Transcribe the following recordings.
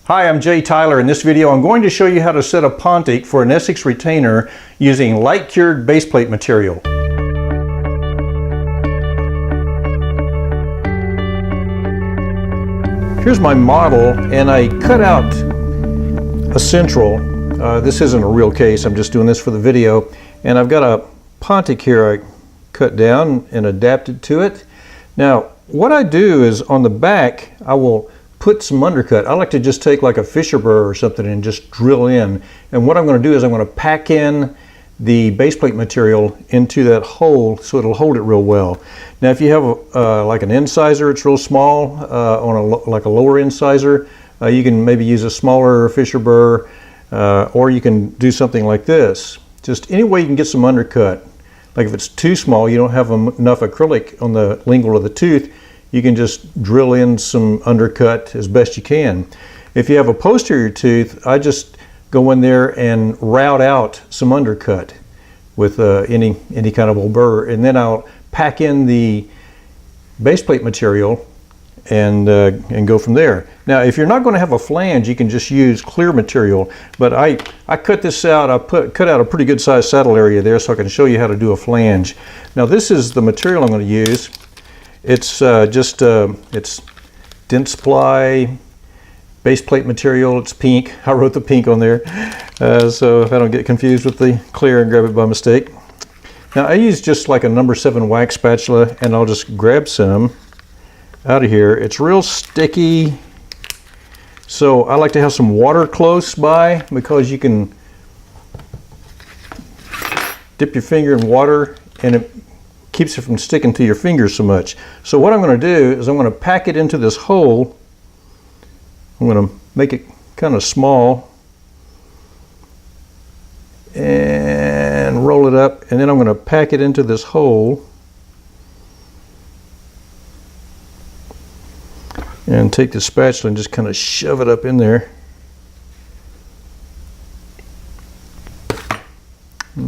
Hi, I'm Jay Tyler. In this video, I'm going to show you how to set a Pontic for an Essix retainer using light-cured baseplate material. Here's my model, and I cut out a central. This isn't a real case, I'm just doing this for the video. And I've got a Pontic here I cut down and adapted to it. Now, what I do is on the back, I will put some undercut. I like to just take like a Fisher burr or something and just drill in. And what I'm going to do is I'm going to pack in the baseplate material into that hole so it'll hold it real well. Now if you have like an incisor, it's real small, on like a lower incisor, you can maybe use a smaller Fisher burr, or you can do something like this. Just any way you can get some undercut. Like if it's too small, you don't have enough acrylic on the lingual of the tooth, you can just drill in some undercut as best you can. If you have a posterior tooth, I just go in there and route out some undercut with any kind of old burr, and then I'll pack in the baseplate material and go from there. Now, if you're not going to have a flange, you can just use clear material. But I cut this out. I cut out a pretty good sized saddle area there so I can show you how to do a flange. Now, this is the material I'm going to use. It's it's dense ply baseplate material. It's pink. I wrote the pink on there, so if I don't get confused with the clear and grab it by mistake. Now I use just like a number 7 wax spatula, and I'll just grab some out of here. It's real sticky, so I like to have some water close by because you can dip your finger in water and it keeps it from sticking to your fingers so much. So what I'm going to do is I'm going to pack it into this hole. I'm going to make it kind of small and roll it up, and then I'm going to pack it into this hole and take the spatula and just kind of shove it up in there.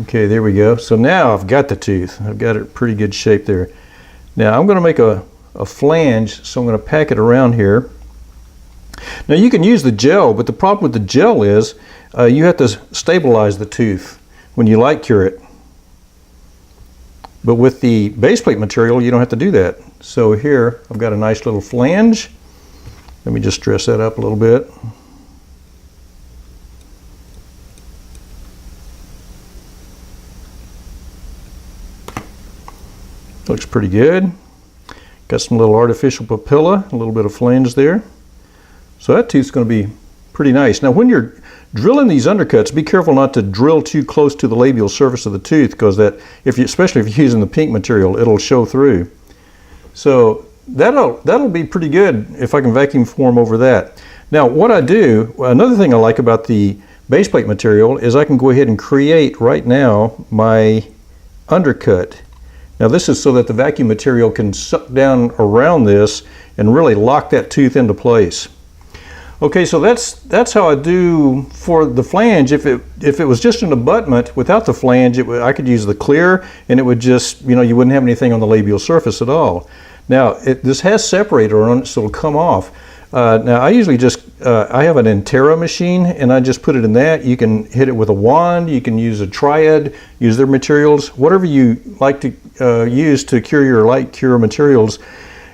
Okay, there we go. So now I've got the tooth. I've got it in pretty good shape there. Now I'm going to make a flange, so I'm going to pack it around here. Now you can use the gel, but the problem with the gel is you have to stabilize the tooth when you light cure it. But with the baseplate material, you don't have to do that. So here I've got a nice little flange. Let me just dress that up a little bit. Looks pretty good. Got some little artificial papilla, a little bit of flange there. So that tooth's going to be pretty nice. Now when you're drilling these undercuts, be careful not to drill too close to the labial surface of the tooth, because that, especially if you're using the pink material, it'll show through. So that'll be pretty good if I can vacuum form over that. Now what I do, another thing I like about the baseplate material is I can go ahead and create right now my undercut. Now this is so that the vacuum material can suck down around this and really lock that tooth into place. Okay, so that's how I do for the flange. If it was just an abutment without the flange, I could use the clear, and it would just, you wouldn't have anything on the labial surface at all. Now this has separator on it, so it'll come off. Now I usually just, I have an Intera machine, and I just put it in that. You can hit it with a wand, you can use a Triad, use their materials, whatever you like to use to cure your light cure materials.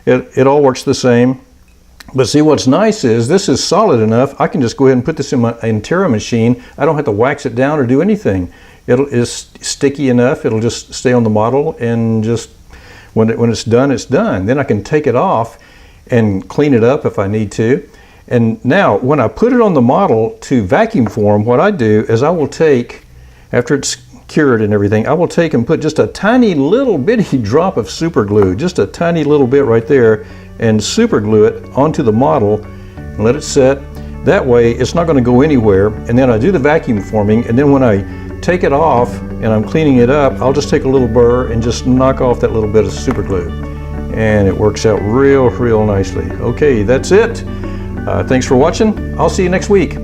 It all works the same. But see, what's nice is this is solid enough, I can just go ahead and put this in my Intera machine. I don't have to wax it down or do anything. It is sticky enough, it'll just stay on the model, and just when it's done, it's done. Then I can take it off and clean it up if I need to. And now when I put it on the model to vacuum form, what I do is I will take, after it's cured and everything, I will take and put just a tiny little bitty drop of super glue, just a tiny little bit right there, and super glue it onto the model and let it set. That way it's not going to go anywhere. And then I do the vacuum forming, and then when I take it off and I'm cleaning it up, I'll just take a little burr and just knock off that little bit of super glue, and it works out real nicely. Okay, that's it. Thanks for watching. I'll see you next week.